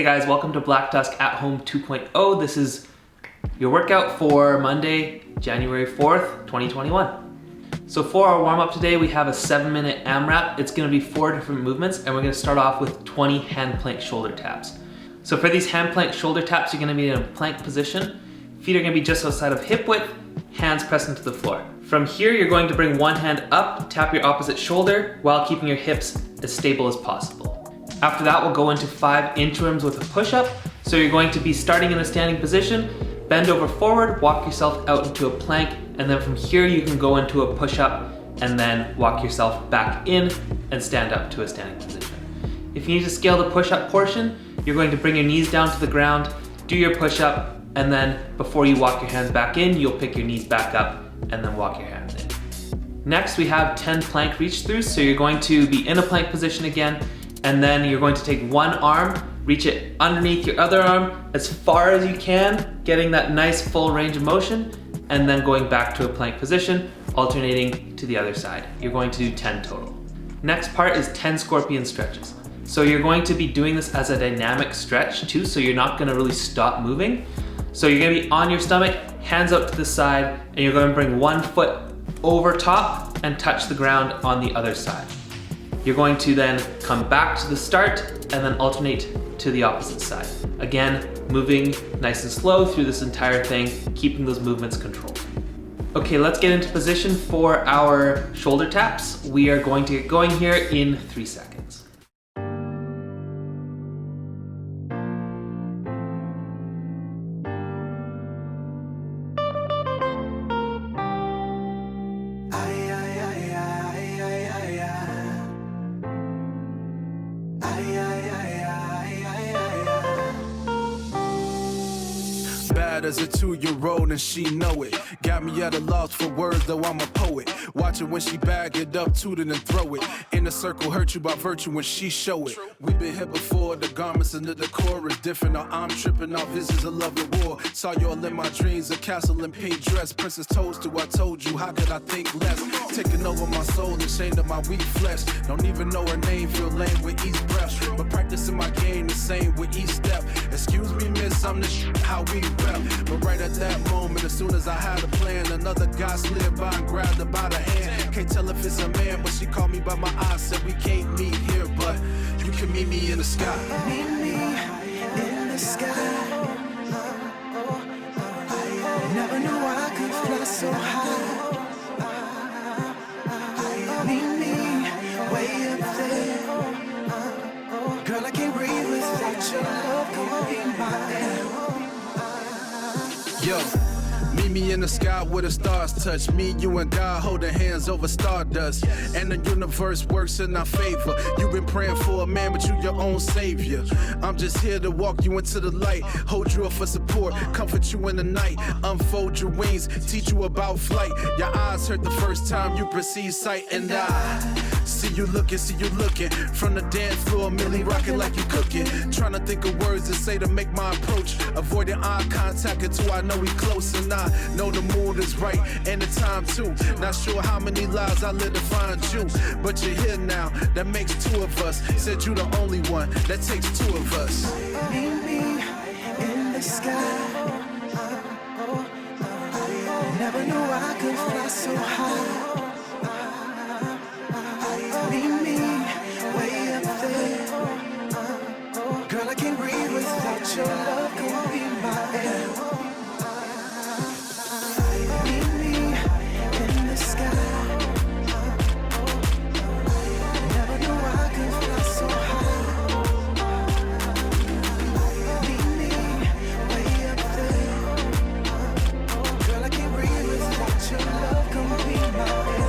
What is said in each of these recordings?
Hey guys, welcome to Black Tusk at Home 2.0. This is your workout for Monday, January 4th, 2021. So for our warm-up today, we have a 7-minute AMRAP. It's gonna be 4 different movements, and we're gonna start off with 20 hand plank shoulder taps. So for these hand plank shoulder taps, you're gonna be in a plank position. Feet are gonna be just outside of hip width, hands pressed into the floor. From here, you're going to bring one hand up, tap your opposite shoulder, while keeping your hips as stable as possible. After that, we'll go into 5 inchworms with a push-up. So you're going to be starting in a standing position, bend over forward, walk yourself out into a plank, and then from here you can go into a push-up and then walk yourself back in and stand up to a standing position. If you need to scale the push-up portion, you're going to bring your knees down to the ground, do your push-up, and then before you walk your hands back in, you'll pick your knees back up and then walk your hands in. Next, we have 10 plank reach-throughs. So you're going to be in a plank position again, and then you're going to take one arm, reach it underneath your other arm as far as you can, getting that nice full range of motion, and then going back to a plank position, alternating to the other side. You're going to do 10 total. Next part is 10 scorpion stretches. So you're going to be doing this as a dynamic stretch too, so you're not gonna really stop moving. So you're gonna be on your stomach, hands out to the side, and you're gonna bring one foot over top and touch the ground on the other side. You're going to then come back to the start and then alternate to the opposite side. Again, moving nice and slow through this entire thing, keeping those movements controlled. Okay, let's get into position for our shoulder taps. We are going to get going here in 3 seconds. Bad as a 2-year-old and she know it. Got me at a loss for words, though I'm a poet. Watch it when she bag it up, toot it and throw it. In the circle, hurt you by virtue when she show it. We've been here before, the garments and the decor is different. Now I'm tripping off, this is a love and war. Saw y'all in my dreams, a castle in pink dress. Princess toast to I told you, how could I think less? Taking over my soul, ashamed of my weak flesh. Don't even know her name, feel lame with each breath. But practicing my game the same with each step. Excuse me, miss, I'm the how we rep. But right at that moment, as soon as I had a plan, another guy slid by and grabbed her by the hand. Can't tell if it's a man, but she called me by my eyes, said we can't meet here, but you can meet me in the sky. Meet me in the sky. Never knew I could fly so high. Meet me way up there. Girl, I can't breathe without your love. Come be my air. Yo, meet me in the sky where the stars touch. Me, you, and God holding hands over stardust. And the universe works in our favor. You've been praying for a man, but you your own savior. I'm just here to walk you into the light, hold you up for support, comfort you in the night, unfold your wings, teach you about flight. Your eyes hurt the first time you perceive sight, and I see you looking from the dance floor, Millie rocking like you cooking. Trying to think of words to say to make my approach, avoiding eye contact until I know we close, and I know the mood is right and the time too. Not sure how many lives I live to find you, but you're here now, that makes 2 of us. Said you the only one, that takes 2 of us. Meet me in the sky. Never knew I could fly so high. Meet me way up there. Girl, I can't breathe without your love. Come be my air. Meet me in the sky. Never knew I could fly so high. Meet me way up there. Girl, I can't breathe without your love. Come be my air.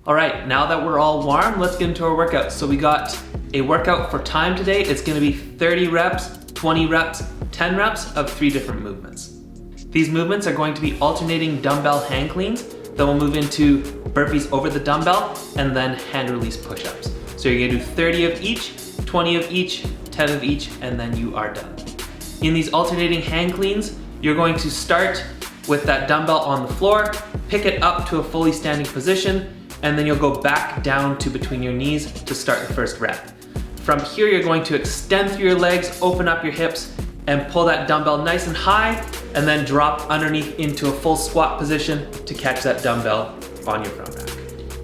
All right, now that we're all warm, let's get into our workout. So we got a workout for time today. It's gonna be 30 reps, 20 reps, 10 reps of 3 different movements. These movements are going to be alternating dumbbell hang cleans. Then we'll move into burpees over the dumbbell and then hand release push-ups. So you're gonna do 30 of each, 20 of each, 10 of each, and then you are done. In these alternating hang cleans, you're going to start with that dumbbell on the floor, pick it up to a fully standing position, and then you'll go back down to between your knees to start the first rep. From here, you're going to extend through your legs, open up your hips, and pull that dumbbell nice and high, and then drop underneath into a full squat position to catch that dumbbell on your front rack.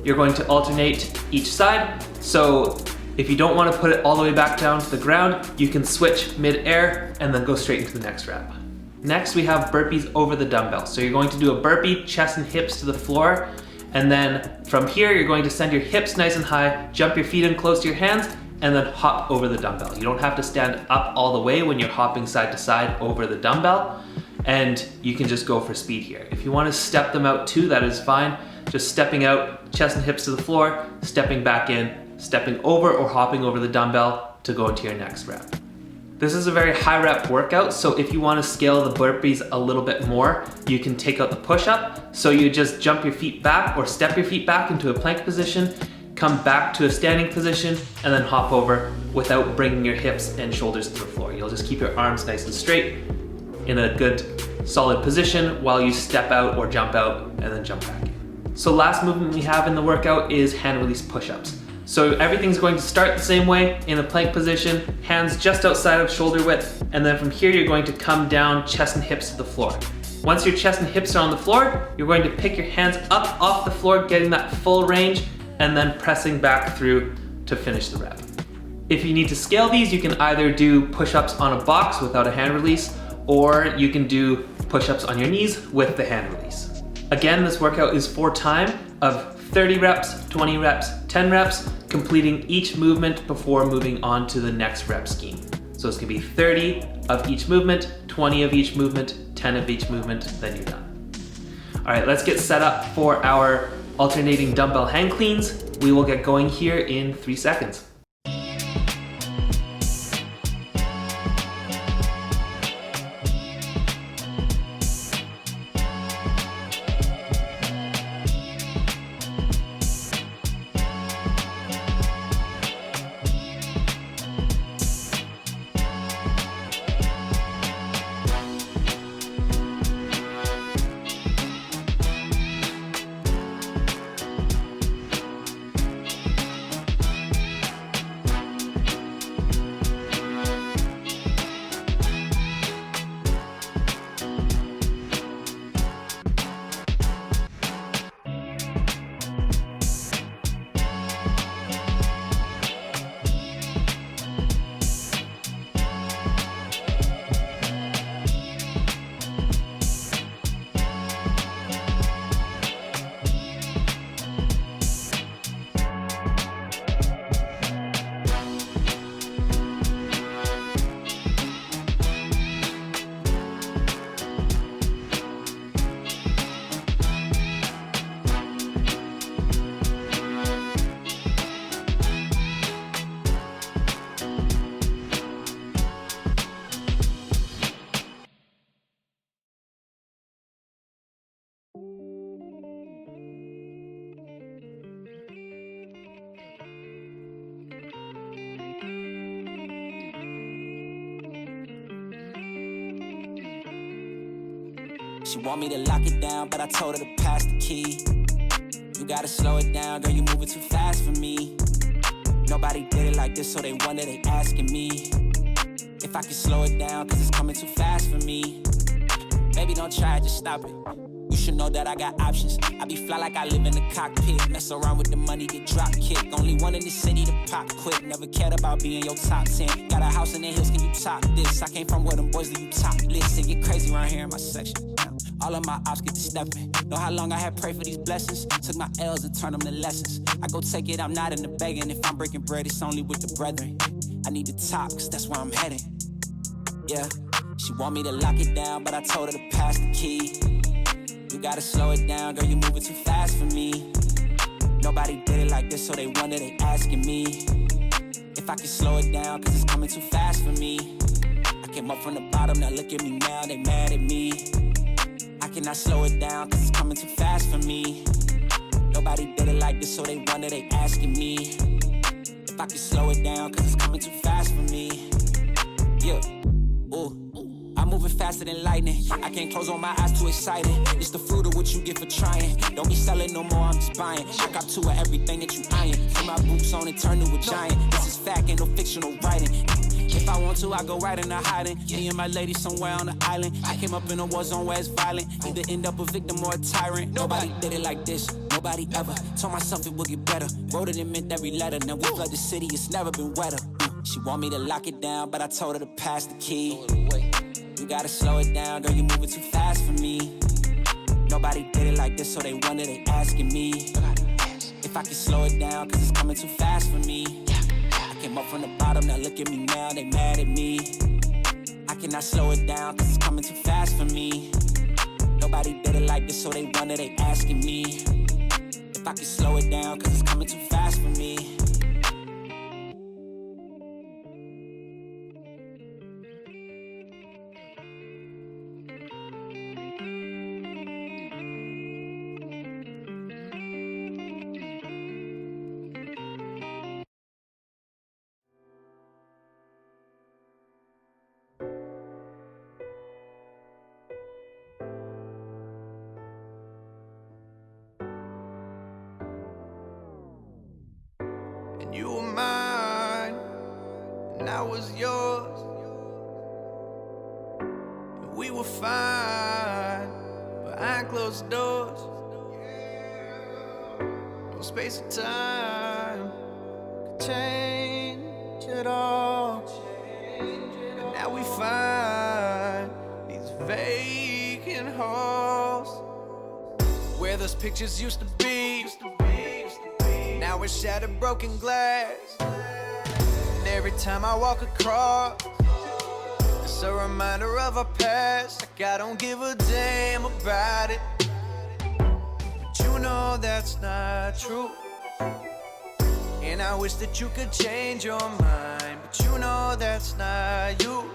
You're going to alternate each side, so if you don't want to put it all the way back down to the ground, you can switch mid-air and then go straight into the next rep. Next, we have burpees over the dumbbell. So you're going to do a burpee, chest and hips to the floor, and then from here, you're going to send your hips nice and high, jump your feet in close to your hands, and then hop over the dumbbell. You don't have to stand up all the way when you're hopping side to side over the dumbbell, and you can just go for speed here. If you want to step them out too, that is fine. Just stepping out, chest and hips to the floor, stepping back in, stepping over or hopping over the dumbbell to go into your next rep. This is a very high rep workout, so if you want to scale the burpees a little bit more, you can take out the push-up. So you just jump your feet back or step your feet back into a plank position, come back to a standing position, and then hop over without bringing your hips and shoulders to the floor. You'll just keep your arms nice and straight in a good solid position while you step out or jump out and then jump back in. So last movement we have in the workout is hand release push-ups. So everything's going to start the same way in a plank position, hands just outside of shoulder width, and then from here you're going to come down chest and hips to the floor. Once your chest and hips are on the floor, you're going to pick your hands up off the floor, getting that full range, and then pressing back through to finish the rep. If you need to scale these, you can either do push-ups on a box without a hand release, or you can do push-ups on your knees with the hand release. Again, this workout is for time of 30 reps, 20 reps, 10 reps, completing each movement before moving on to the next rep scheme. So it's gonna be 30, of each movement, 20 of each movement, 10 of each movement, then you're done. All right, let's get set up for our alternating dumbbell hang cleans. We will get going here in 3 seconds. She want me to lock it down, but I told her to pass the key. You gotta slow it down, girl, you moving too fast for me. Nobody did it like this, so they wonder, they asking me if I can slow it down, cause it's coming too fast for me. Baby, don't try it, just stop it. You should know that I got options. I be fly like I live in the cockpit. Mess around with the money, get drop kick. Only one in the city to pop quick. Never cared about being your top 10. Got a house in the hills, can you top this? I came from where them boys do you top list. It get crazy around here in my section. All of my ops get to stepping. Know how long I had prayed for these blessings. Took my L's and turned them to lessons. I go take it, I'm not in the begging. If I'm breaking bread, it's only with the brethren. I need the top, cause that's where I'm heading. Yeah, she want me to lock it down, but I told her to pass the key. You gotta slow it down, girl, you moving too fast for me. Nobody did it like this, so they wonder, they asking me if I can slow it down, cause it's coming too fast for me. I came up from the bottom, now look at me now, they mad at me. I cannot slow it down, cause it's coming too fast for me. Nobody did it like this, so they wonder, they asking me if I can slow it down, cause it's coming too fast for me. Yeah, ooh. I'm moving faster than lightning. I can't close on my eyes, too excited. It's the fruit of what you get for trying. Don't be selling no more, I'm just buying. I got two of everything that you eyeing. Put my boots on and turn to a giant. This is fact, ain't no fictional writing. If I want to, I go right into hiding. Me and my lady somewhere on the island. I came up in a war zone where it's violent. Either end up a victim or a tyrant. Nobody did it like this, nobody ever. Told myself it would get better. Wrote it and meant every letter. Now we flood the city, it's never been wetter. She want me to lock it down, but I told her to pass the key. You gotta slow it down, girl, you moving too fast for me. Nobody did it like this, so they wonder, they asking me if I can slow it down, cause it's coming too fast for me. I came up from the bottom, now look at me now, they mad at me. I cannot slow it down, cause it's coming too fast for me. Nobody did it like this, so they wonder, they asking me if I can slow it down, cause it's coming too fast for me. You were mine, and I was yours. And we were fine behind closed doors. No space or time could change it all. And now we find these vacant halls where those pictures used to be. Now it's shattered, broken glass. And every time I walk across the It's a reminder of our past, like I don't give a damn about it. But you know that's not true. And I wish that you could change your mind, but you know that's not you.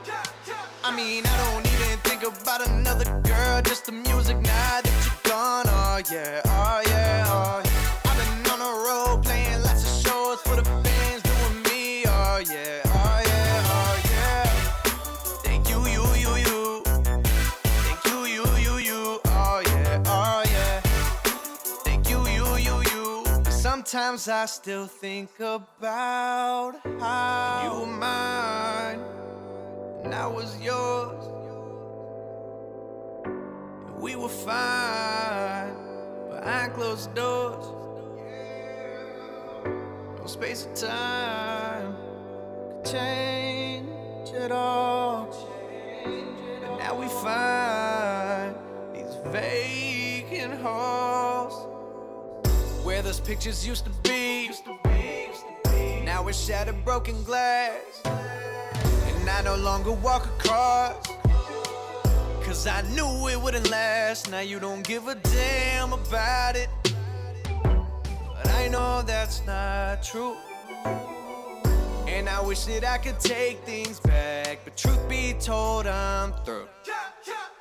I mean, I don't even think about another girl, just the music now that you're gone. Oh yeah, oh yeah, oh yeah. I've been on the road playing lots of shows for the fans doing me. Oh yeah, oh yeah, oh yeah. Thank you, you. Thank you, you. Oh yeah, oh yeah. Thank you, you. Sometimes I still think about how you were mine and I was yours. And we were fine behind closed doors. No space or time could change it all. And now we find these vacant halls where those pictures used to be. Now it's shattered broken glass, and I no longer walk across, cause I knew it wouldn't last. Now you don't give a damn about it, but I know that's not true. And I wish that I could take things back, but truth be told, I'm through.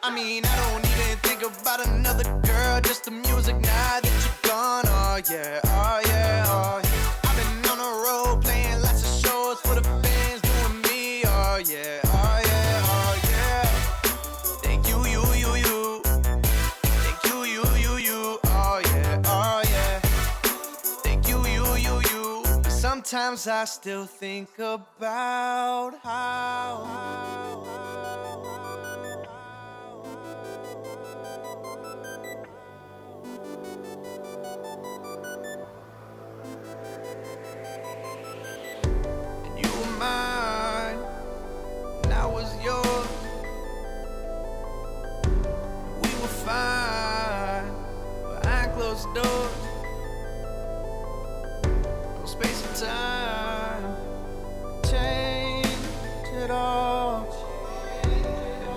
I mean, I don't even think about another girl, just the music now that you're gone. Oh yeah, oh yeah, oh yeah. I've been on the road playing lots of shows for the fans doing me. Oh yeah, oh yeah, oh yeah. Thank you, you. Thank you, you. Oh yeah, oh yeah. Thank you, you. But sometimes I still think about how mine, and I was yours. We were fine behind closed doors. No space or time to change it all. And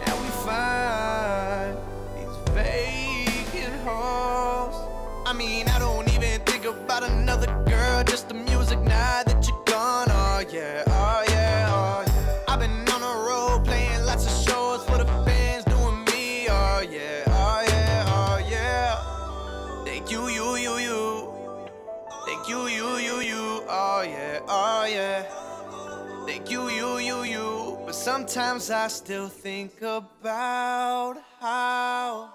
now we find these vacant halls. I mean, I don't even think about another girl, just the music now that you're gone. Oh yeah, oh yeah, oh yeah. I've been on the road playing lots of shows for the fans doing me. Oh yeah, oh yeah, oh yeah. Thank you, you. Thank you, you. Oh yeah, oh yeah. Thank you, you. But sometimes I still think about how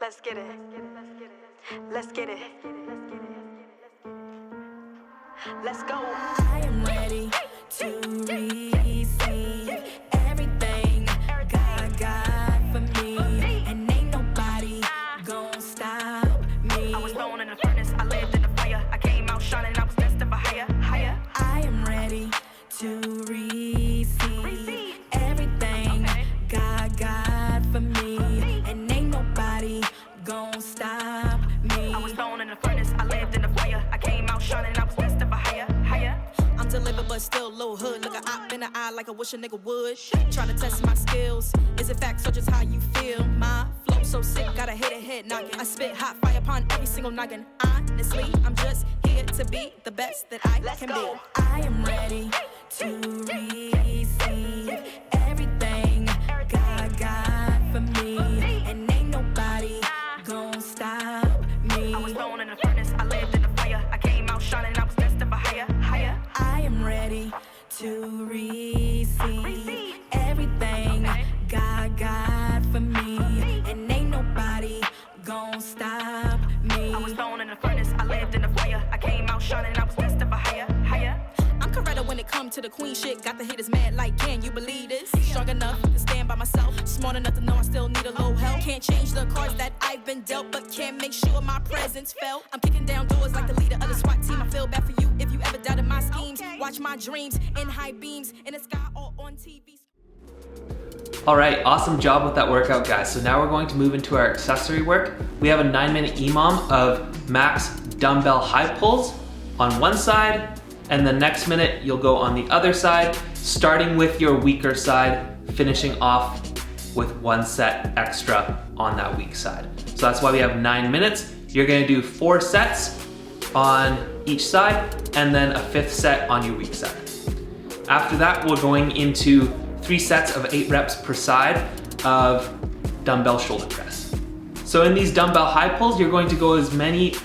Let's get it. Let's get it. Let's go. I am ready to receive everything God got for me, and ain't nobody gon' stop me. I was born in the furnace, I lived in the fire. I came out shining, I was destined for higher, higher. I am ready to receive everything God got for me, and ain't nobody gon' stop me. I was born in the furnace, I lived in the fire. I came out shining, I was destined for higher, higher. I'm delivered but still low hood. Look a op in the eye like I wish a nigga would. Tryna test my skills. Is it facts or just how you feel? My flow so sick, gotta hit a head knocking. I spit hot fire upon every single noggin. Honestly, I'm just here to be the best that I can be. I am ready to receive everything God got for me, and ain't nobody gon' stop me. I was born in the furnace, I lived in the fire. I came out shining, I was destined for higher, higher. I am ready to receive everything God got for me, and ain't nobody gon' stop me. I was born in the furnace, I lived in the fire. I came out shining, I was destined for higher, higher. I'm Coretta when it come to the queen shit. Got the haters mad like, can you believe this? Strong enough to stand by myself. Smart enough to know I still need a little help. Can't change the cards that I've been dealt, but can make sure my presence felt. I'm kicking down doors like the leader of the SWAT team. I feel bad for you if you ever doubted my schemes. Watch my dreams in high beams in the sky or on TV. All right, awesome job with that workout, guys. So now we're going to move into our accessory work. We have a 9-minute EMOM of max dumbbell high pulls on one side, and the next minute you'll go on the other side, starting with your weaker side, finishing off with 1 set extra on that weak side. So that's why we have 9 minutes. You're gonna do 4 sets on each side, and then a 5th set on your weak side. After that, we're going into 3 sets of 8 reps per side of dumbbell shoulder press. So in these dumbbell high pulls, you're going to get as many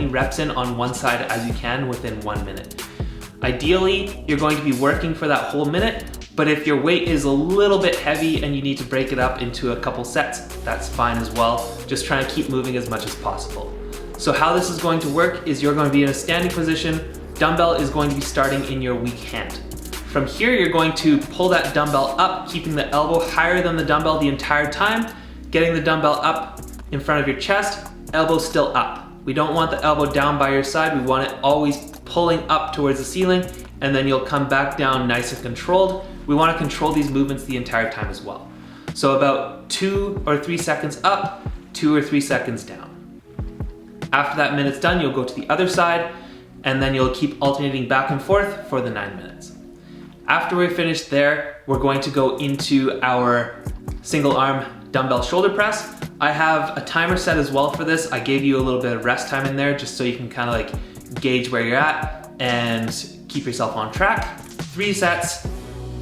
reps in on one side as you can within 1 minute. Ideally, you're going to be working for that whole minute, but if your weight is a little bit heavy and you need to break it up into a couple sets, that's fine as well. Just try and keep moving as much as possible. So how this is going to work is you're going to be in a standing position. Dumbbell is going to be starting in your weak hand. From here, you're going to pull that dumbbell up, keeping the elbow higher than the dumbbell the entire time, getting the dumbbell up in front of your chest, elbow still up. We don't want the elbow down by your side. We want it always pulling up towards the ceiling, and then you'll come back down nice and controlled. We want to control these movements the entire time as well. So about 2 or 3 seconds up, 2 or 3 seconds down. After that minute's done, you'll go to the other side, and then you'll keep alternating back and forth for the 9 minutes. After we're finished there, we're going to go into our single arm dumbbell shoulder press. I have a timer set as well for this. I gave you a little bit of rest time in there just so you can kind of like gauge where you're at and keep yourself on track. 3 sets,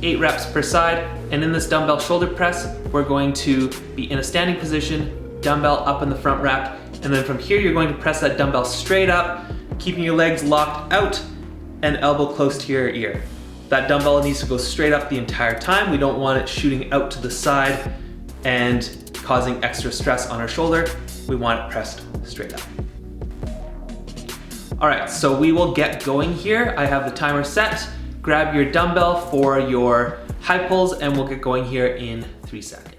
8 reps per side. And in this dumbbell shoulder press, we're going to be in a standing position, dumbbell up in the front rack. And then from here, you're going to press that dumbbell straight up, keeping your legs locked out and elbow close to your ear. That dumbbell needs to go straight up the entire time. We don't want it shooting out to the side and causing extra stress on our shoulder. We want it pressed straight up. All right, so we will get going here. I have the timer set. Grab your dumbbell for your high pulls and we'll get going here in 3 seconds.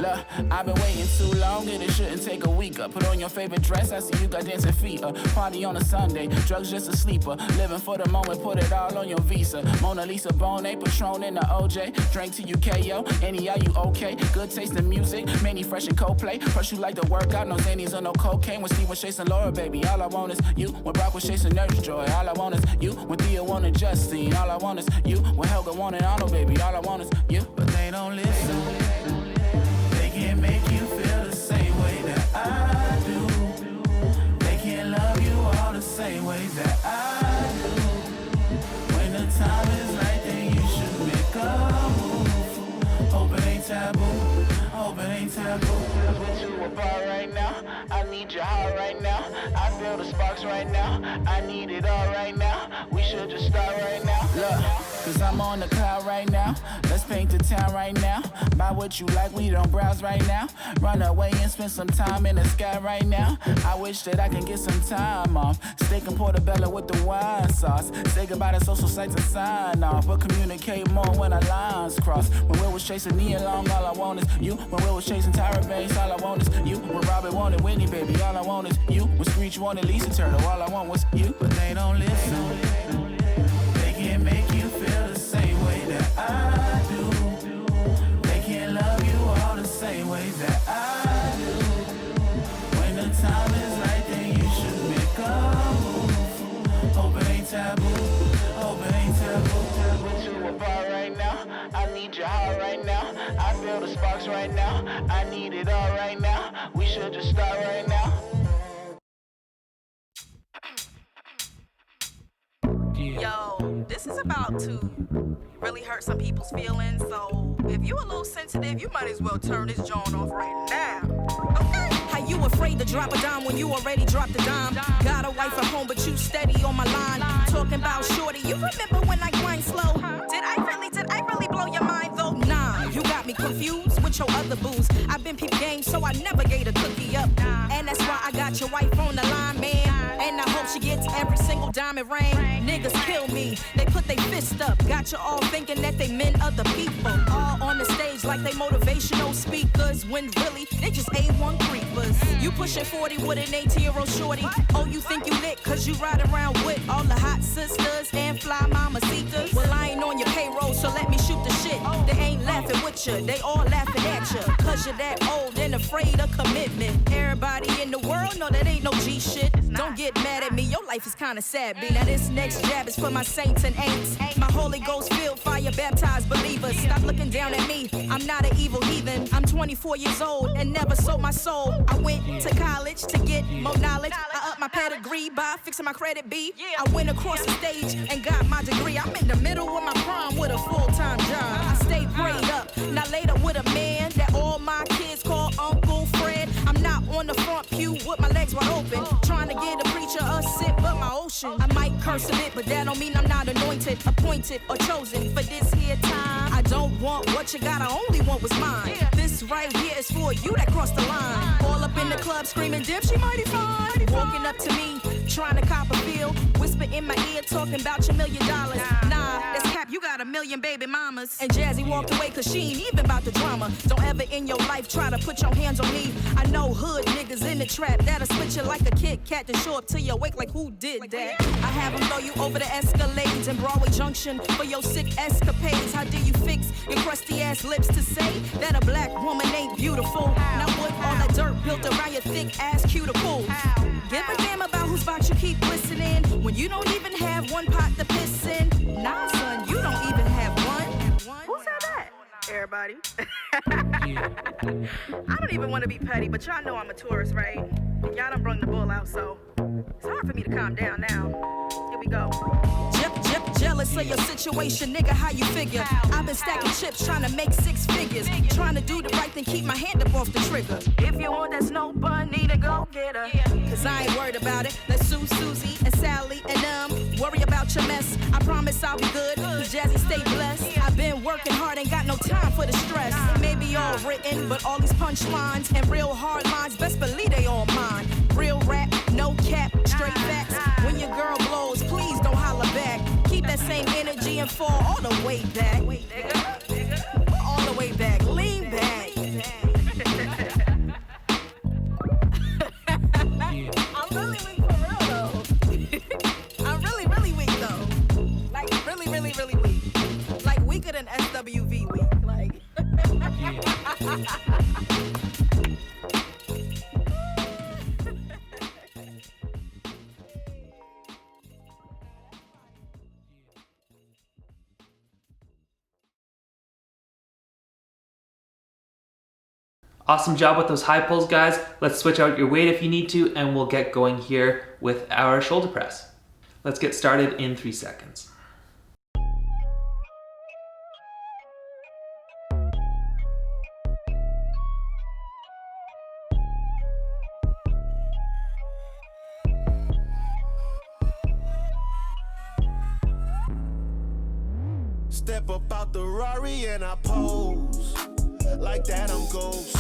Look, I've been waiting too long and it shouldn't take a week. Put on your favorite dress, I see you got dancing feet. Party on a Sunday, drugs just a sleeper. Living for the moment, put it all on your visa. Mona Lisa, Bonet, Patron in the OJ. Drink to you KO, any are you okay? Good taste in music, many fresh and Coldplay. First you like to work out, no Xannies or no cocaine. When Steve was chasing Laura, baby, all I want is you. When Brock was chasing Nurse Joy, all I want is you. When Thea wanted Justine, all I want is you. When Helga wanted Arnold, baby, all I want is you. But they don't listen. They can't make you feel the same way that I do. They can't love you all the same way that I do. When the time is right, then you should make a move. Hope it ain't taboo. Hope it ain't taboo. Put you apart right now. I need your heart right now. I feel the sparks right now. I need it all right now. We should just start right now. Look, cause I'm on the cloud right now. Let's paint the town right now. Buy what you like, we don't browse right now. Run away and spend some time in the sky right now. I wish that I can get some time off. Steak and portobello with the wine sauce. Say goodbye to social sites and sign off. But communicate more when our lines cross. When Will was chasing Nia Long, all I want is you. When Will was chasing Tyra Banks, all I want is you. When Robert wanted Whitney, baby, all I want is you. When Screech wanted Lisa Turtle, all I want was you. But they don't listen. They can't make you feel the same way that I do. They can't love you all the same way that I do. When the time is right, then you should make a move. Hope it ain't taboo. Hope it ain't taboo. Put you apart right now. I need your heart right now. I feel the sparks right now. I need it all right now. We should just start right now. Yo, this is about to really hurt some people's feelings, so if you a little sensitive, you might as well turn this joint off right now. Okay? How you afraid to drop a dime when you already dropped a dime? Got a wife at home, but you steady on my line. Talking about shorty, you remember when I grind slow? Did I really blow your mind though? Nah, you got me confused with your other booze. I've been peep game, so I never gave a cookie up. And that's why I got your wife on the line, man. And I hope she gets every single diamond ring. Niggas kill me, they put their fist up. Got you all thinking that they meant other people. All on the stage like they motivational speakers, when really they just A1 creepers. You pushing 40 with an 18-year-old shorty. Oh, you think you lit cause you ride around with all the hot sisters and fly mamacitas. Well, I ain't on your payroll, so let me shoot the shit. They ain't laughing with you, they all laughing at you. Cause you're that old and afraid of commitment. Everybody in the world know that ain't no G shit. Don't get mad at me, your life is kinda sad, B. Now this next jab is for my saints and ain'ts. My Holy Ghost filled fire baptized believers. Stop looking down at me, I'm not an evil heathen. I'm 24 years old and never sold my soul. I went to college to get more knowledge. I upped my pedigree by fixing my credit B. I went across the stage and got my degree. I'm in the middle of my prime with a full-time job. I stay prayed up, not later with a man that all my kids call Uncle Fred. I'm not on the front pew with my legs wide open, trying to get a preacher a sip of my ocean. I might curse a bit, but that don't mean I'm not anointed, appointed, or chosen for this here time. I don't want what you got, I only want what's mine. This right here is for you that crossed the line. All up in the club screaming, dip, she mighty fine. Walking up to me, trying to cop a feel. Whisper in my ear, talking about your $1 million. Nah, that's cap, you got 1 million baby mamas. And Jazzy walked away cause she ain't even about the drama. Don't ever in your life try to put your hands on me. I know hood niggas in the trap that'll split you like a Kit Kat to show up to your wake like who did that? I have them throw you over the Escalades in Broadway Junction for your sick escapades. How do you fix your crusty ass lips to say that a black woman ain't beautiful? Now what all that dirt built around your thick ass cuticles? Give a damn about whose box you keep listening when you don't even have one pot to piss in. Nah, son, you don't even have one. Who said that? Everybody. I don't even want to be petty, but y'all know I'm a tourist, right? Y'all done brung the bull out, so it's hard for me to calm down now. Here we go. Jealous of your situation, nigga, how you figure? I've been stacking chips, trying to make 6 figures. Trying to do the right thing, keep my hand up off the trigger. If you want that snow bunny, to go get her. Cause I ain't worried about it. Let's sue Susie and Sally and worry about your mess. I promise I'll be good, cause Jazzy stay blessed. I've been working hard, ain't got no time for the stress. It may be all written, but all these punchlines and real hard lines, best believe they all mine. Real rap, no cap, straight facts. When your girl blows, please don't holler back. Keep that same energy and fall all the way back. All the way back, lean back. Awesome job with those high pulls, guys. Let's switch out your weight if you need to, and we'll get going here with our shoulder press. Let's get started in 3 seconds. Step up out the Rari and I pose. Like that I'm ghost.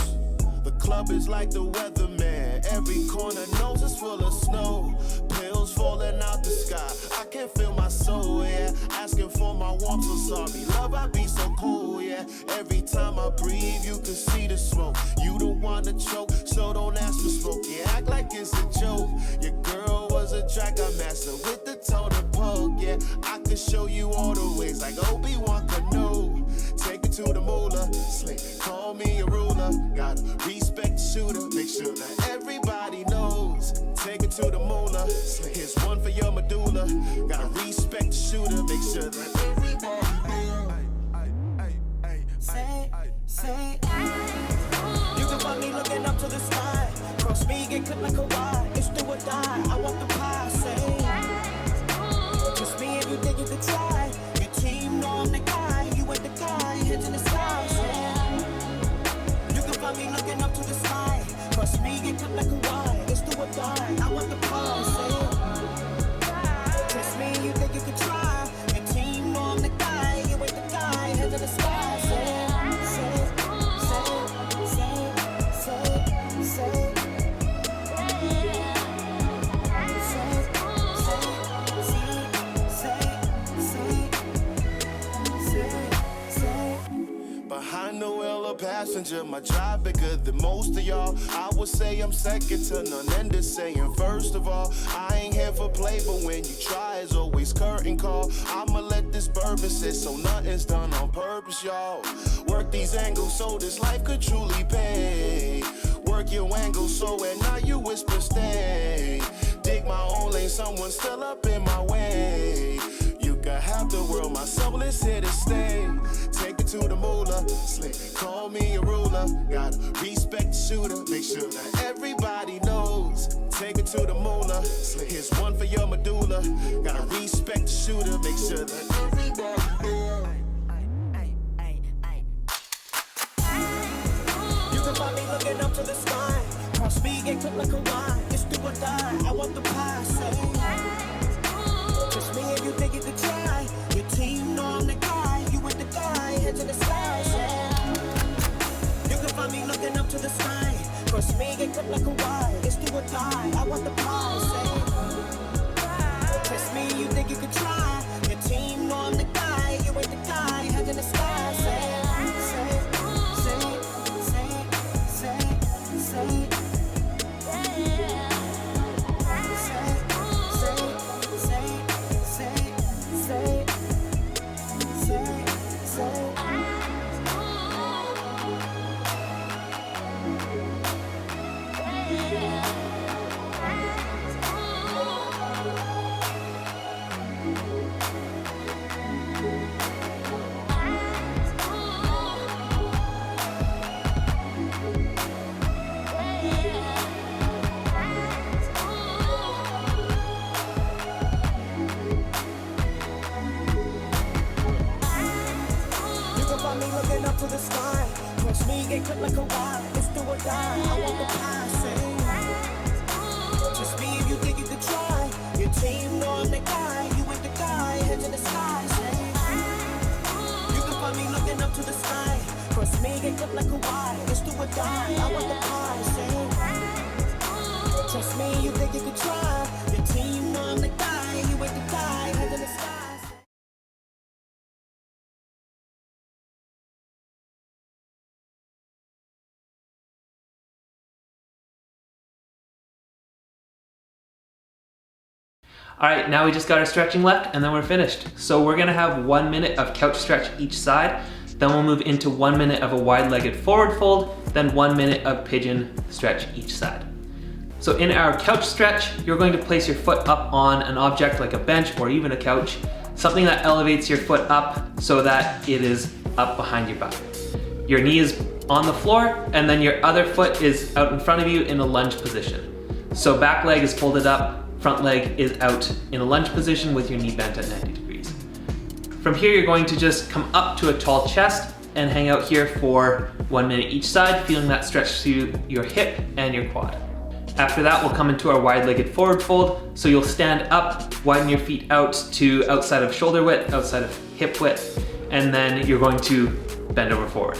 The club is like the weatherman. Every corner nose is full of snow. Pills falling out the sky. I can feel my soul, yeah. Asking for my warmth, so sorry. Love, I be so cool, yeah. Every time I breathe, you can see the smoke. You don't wanna choke, so don't ask for smoke. Yeah, act like it's a joke. Your girl was a track I master with the total poke, yeah. I could show you all the ways like Obi-Wan Kenobi. Take it to the moolah, slick, call me a ruler. Gotta respect the shooter, make sure that everybody knows. Take it to the moolah, slick, here's one for your medulla. Gotta respect the shooter, make sure that everybody knows. Say, you can find me looking up to the sky. Cross me, get clipped like a ride. It's do or die, I want the pie. Say, just me if you think you could try. Your team know I'm the guy, you ain't the guy. Hands in the sky, say, you can find me looking up to the sky. Cross me, get clipped like a ride. It's do or die, I want the pie. Say, just me, you think you could try. Your team know I'm the guy, you ain't the guy. Hands in the sky, say. Behind the wheel, a passenger, my drive bigger than most of y'all. I would say I'm second to none, and just saying first of all, I ain't here for play, but when you try, it's always curtain call. I'ma let this bourbon sit, so nothing's done on purpose, y'all. Work these angles so this life could truly pay. Work your angles so at night you whisper stay. Dig my own lane, someone still up in my way. You can have the world, my soul is here to stay. Take it to the moolah, slick, call me a ruler. Gotta respect the shooter, make sure that everybody knows. Take it to the moolah, slick, here's one for your medulla. Gotta respect the shooter, make sure that everybody knows. You can find me looking up to the sky. Cross me, get clipped like a ride. It's do or die, I want the pie. Say, just me if you think you could try. Your team know I'm the guy, you ain't the guy. Head to the sky, yeah. You can find me looking up to the sky. Cross me, get clipped like a ride. It's do or die, I want the pie. Say, just me, you think you could try. Your team know I'm the guy, you ain't the guy. Head to the sky, say. To the sky, cross me, get clipped like a ride. It's do or die, I want the pie. Say, just me if you think you could try. Your team know I'm the guy, you ain't the guy. Head to the sky, say, you can find me looking up to the sky. Cross me, get clipped like a ride. It's do or die, I want the pie. Say, just me, you think you could try. Your team know I'm the guy, you ain't the guy. Head to the sky. All right, now we just got our stretching left and then we're finished. So we're gonna have 1 minute of couch stretch each side. Then we'll move into 1 minute of a wide-legged forward fold, then 1 minute of pigeon stretch each side. So in our couch stretch, you're going to place your foot up on an object like a bench or even a couch, something that elevates your foot up so that it is up behind your butt. Your knee is on the floor, and then your other foot is out in front of you in a lunge position. So back leg is folded up, front leg is out in a lunge position with your knee bent at 90 degrees. From here, you're going to just come up to a tall chest and hang out here for 1 minute each side, feeling that stretch through your hip and your quad. After that, we'll come into our wide-legged forward fold. So you'll stand up, widen your feet out to outside of shoulder width, outside of hip width, and then you're going to bend over forward.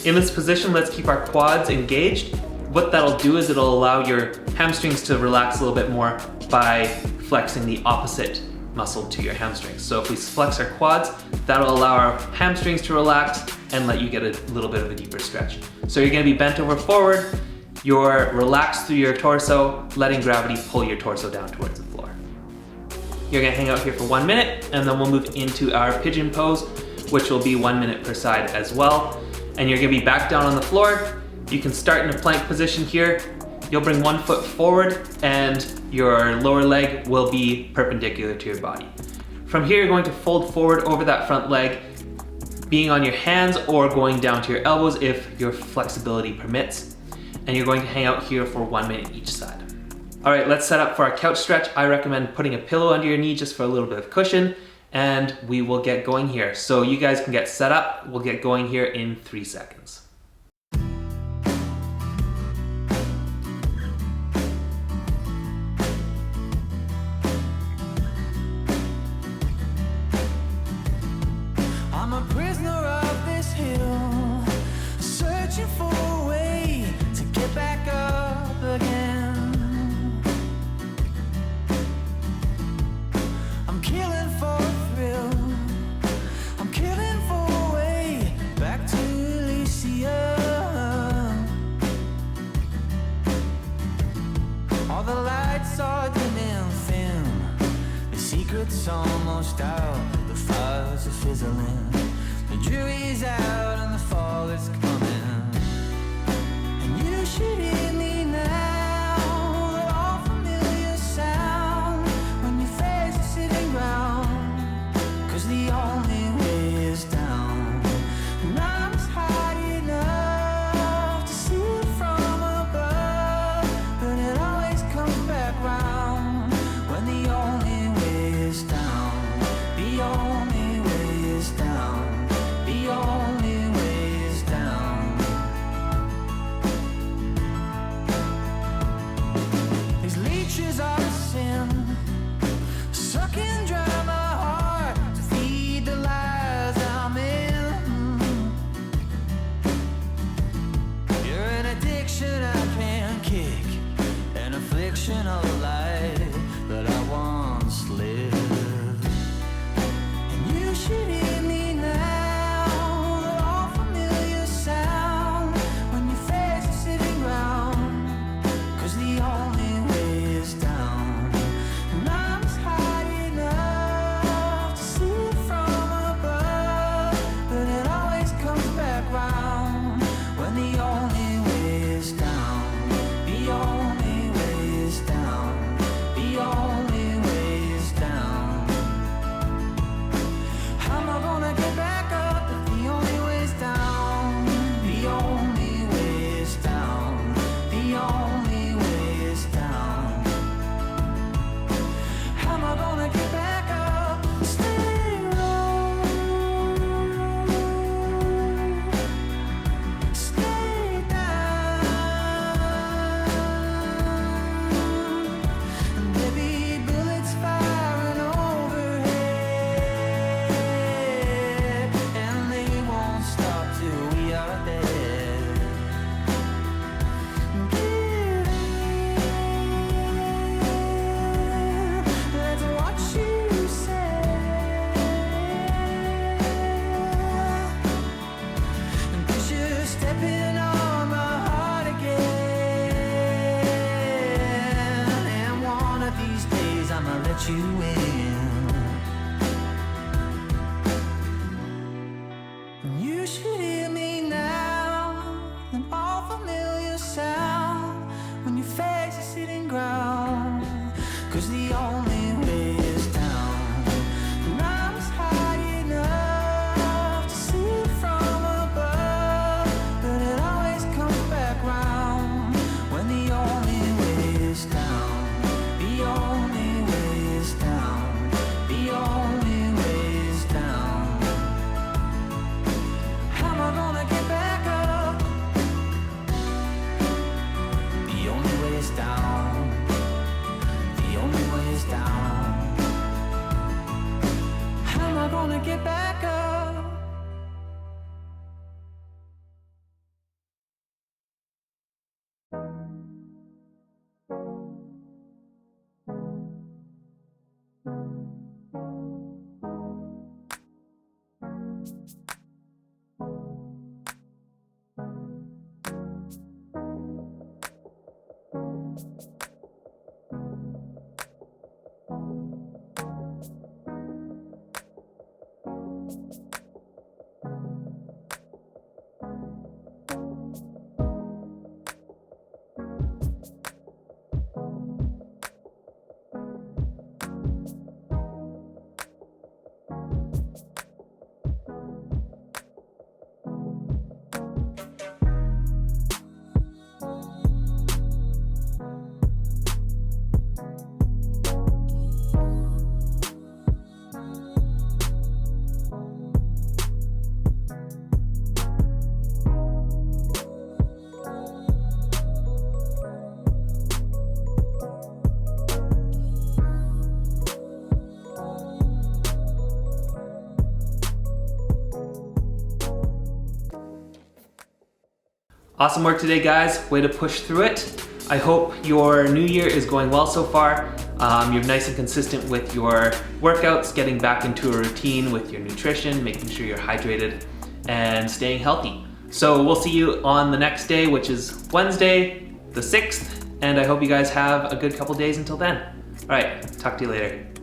In this position, let's keep our quads engaged. What that'll do is it'll allow your hamstrings to relax a little bit more by flexing the opposite muscle to your hamstrings. So if we flex our quads, that'll allow our hamstrings to relax and let you get a little bit of a deeper stretch. So you're gonna be bent over forward, you're relaxed through your torso, letting gravity pull your torso down towards the floor. You're gonna hang out here for 1 minute, and then we'll move into our pigeon pose, which will be 1 minute per side as well. And you're gonna be back down on the floor. You can start in a plank position here. You'll bring 1 foot forward and your lower leg will be perpendicular to your body. From here, you're going to fold forward over that front leg, being on your hands or going down to your elbows if your flexibility permits. And you're going to hang out here for 1 minute each side. All right, let's set up for our couch stretch. I recommend putting a pillow under your knee just for a little bit of cushion, and we will get going here. So you guys can get set up. We'll get going here in 3 seconds. I'm a prisoner of this hill, searching for a way to get back up again. I'm killing for a thrill, I'm killing for a way back to Elysia. All the lights are dimming thin, the secret's almost out, the fires are fizzling. The jury's out and the fall is coming. And you should hear me now, that all familiar sound when you face the sitting ground. Cause the only way is down. And I'm just high enough to see it from above, but it always comes back round when the only way is down. The only way is down. The only way is down. sound when your face is hitting ground. 'Cause the only way is down. And I was high enough to see it from above, but it always comes back round when the only way is down. The only way is down. The only way is down. How am I gonna get back up? The only way is down. The only way is down. How am I gonna get back up? Awesome work today, guys. Way to push through it. I hope your new year is going well so far. You're nice and consistent with your workouts, getting back into a routine with your nutrition, making sure you're hydrated and staying healthy. So we'll see you on the next day, which is Wednesday, the 6th, and I hope you guys have a good couple days until then. All right, talk to you later.